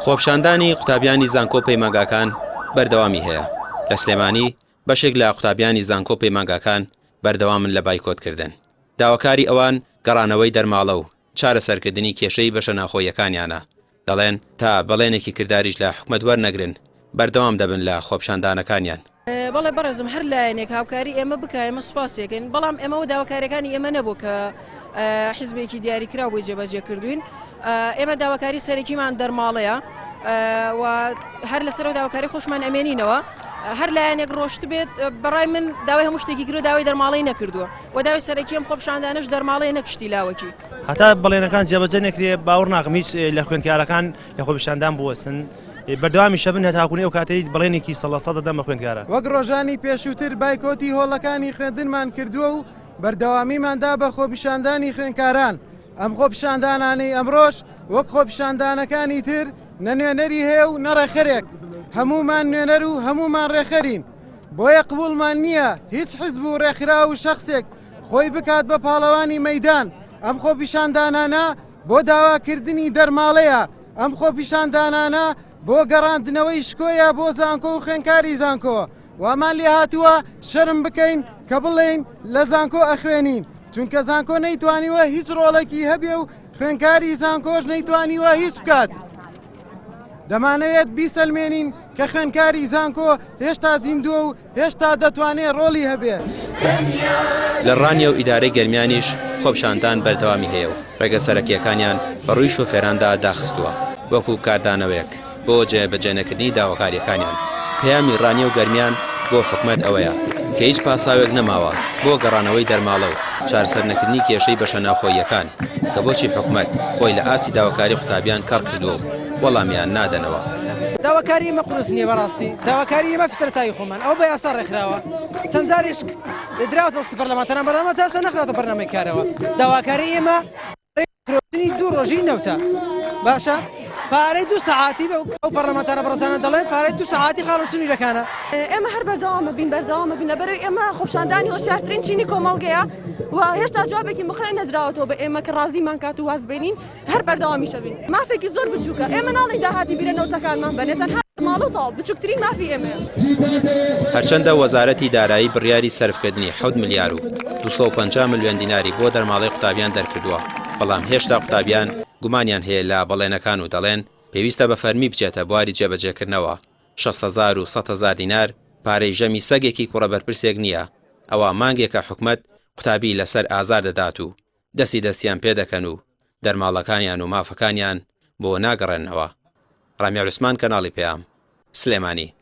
خۆپشاندانی قوتابیانی زانکۆ پەیمانگاکان بەردەوامی هەیە. لە سلێمانی بەشێک لە قوتابیانی زانکۆ پەیمانگاکان بەردەوامن لە بایکۆتکردن. داواکاری ئەوان گەڕانەوەی دەرماڵە و چارەسەرکردنی کێشەی بەشە ناخۆیەکانیانە. دەڵێن تا بەڵێنێکی کرداریش لە حکومەت وەرنەگرن بەردەوام دەبن لە خۆپشاندانەکانیان. بەڵێ بەڕێزم هەر لایەنێک هاوکاری ئێمە بکە ئێمە سوپاسێکن، بەڵام ئێمەوە داواکاریەکانی ئێمە نەبوو کە حیزبێکی دیاریکرا بۆی جێبەجێ کردوین. ئێمە داواکاری سەرەکیمان دەرماڵەیە و هەر لەسەرەوە داواکاری خۆشمان ئەمێنینەوە. هەر لایەنێک ڕۆشت بێت بەڕای من داوای هەموو شتێکی کرد و داوای دەرماڵەی نەکردووە و داوای سەرەکیم خۆپشاندانش دەرماڵەیە نەکشتی لاوەکی. هەتا بەڵێنەکان جێبەجێ نەکرێ باوەڕ ناکەم هیچ لە خوێندکارەکان لە خۆپشاندان بوەستن. بەردەوامی شەبن هەتاکوونی ئەو کاتەی بەڵێنێکی 100% دەدەم بە خوێندکارە. وەک ڕۆژانی پێشووتر بایکۆتی هۆڵەکانی خوێندنمان کردووە و بەردەوامیماندا بە خۆپیشاندانی خوێندکاران. ئەم خۆپیشاندانانەی ئەمڕۆژ وەک خۆپیشاندانەکانی تر نە نوێنەری هەیە و نەڕێخەرێک. هەمومان نوێنەر و هەمومان ڕێخەرین. بۆیە قبوڵمان نییە هیچ حزب و ڕێکخرا و شەخصێک خۆی بکات بە پاڵەوانی مەیدان. ئەم خۆپیشاندانانە بۆ داواکردنی دەرماڵەیە. ئەم خۆپیشاندانانە بۆ گەڕاندنەوەی شکۆیە بۆ زانکۆ و خوێندکاری زانکۆ. وامان لێ هاتووە شەرم بکەین کە بڵێین لە زانکۆ ئەخوێنین، چونکە زانکۆ نەیتوانیوە هیچ ڕۆڵێکی هەبێ و خوێندکاری زانکۆش نەیتوانیوە هیچ بکات. دەمانەوێت بیسەلمێنین کە خوێندکاری زانکۆ هێشتا زیندووە و هێشتا دەتوانێت ڕۆڵی هەبێت. لە ڕانیە و ئیدارەی گەرمیانیش خۆپشاندان بەردەوامی هەیە و ڕێگە سەرەکیەکانیان بەڕووی شۆفێراندا داخستووە وەکو کاردانەوەیەک بۆ جێبەجێنەکردنی داواکاریەکانیان. پەیامی ڕانیە و گەرمیان بۆ حکومەت ئەوەیە کە هیچ پاساوێک نەماوە بۆ گەڕانەوەی دەرماڵە و چارەسەرنەکردنی کێشەی بەشە ناوخۆییەکان کە بۆچی حکومەت خۆی لە ئاسی داواکاری قوتابیان کار کردووە و وەڵامیان نادەنەوە. داواکاری ئێمە قورس نییە بەڕاستی، داواکاری ئێمە سەرەتایی خۆمان ئەو بە یاسا ڕێکخراوە. چەند جاریش دراوەتە پەرلەمانتەران بەرنامە تا ئێستا نەخراتە بەرنامەی کارەوە. داواکاری ئێمە ڕێکخراوەی 2 ڕۆژی نەوتە باشە. پارەی 2 سەعاتی ئەو پەرلەمانتەرە بەڕێزانە دەڵێن پارەی 2 سەعاتی خاڵسونی دەکانە. ئێمە هەر بەردەوامە بین بەرەوەی ئێمە خۆپشاندانی هۆشیارترین چینی کۆمەڵگەیە و هێشتا جوابێکی مخڕێ نەدراوەتەوە بە ئێمە کە ڕازیمان کات و واز بێنین هەر بەردەوامی شەبین. مافێکی زۆر بچووکە ئێمە ناڵی داهاتی بیرە نەوتەکانمان بەنێتەن ماڵ و تاڵ بچووکترین مافی ئێمە. هەرچەندە وەزارەتی دارایی بڕیاری سەرفکردنی 7 ملیار و 250 ملیۆن دیناری بۆ دەرماڵەی قوتابیان دەرکردووە، بەڵام هێشتا قوتابیان گومانیان هەیە لە بەڵێنەکان و دەڵێن پێویستە بە فەرمی بچێتە بواری جێبەجێکردنەوە. 6,000 و 100,000 دینار پارەی ژەمی سەگێکی کوڕەبەرپرسێک نییە. ئەوە مانگێکە حکومەت قوتابی لەسەر ئازار دەدات و دەستیان پێ دەکەن و دەرماڵەکانیان و مافەکانیان بۆ ناگەڕێنەوە. ڕامیار عوسمان، کەناڵی پێام، سلێمانی.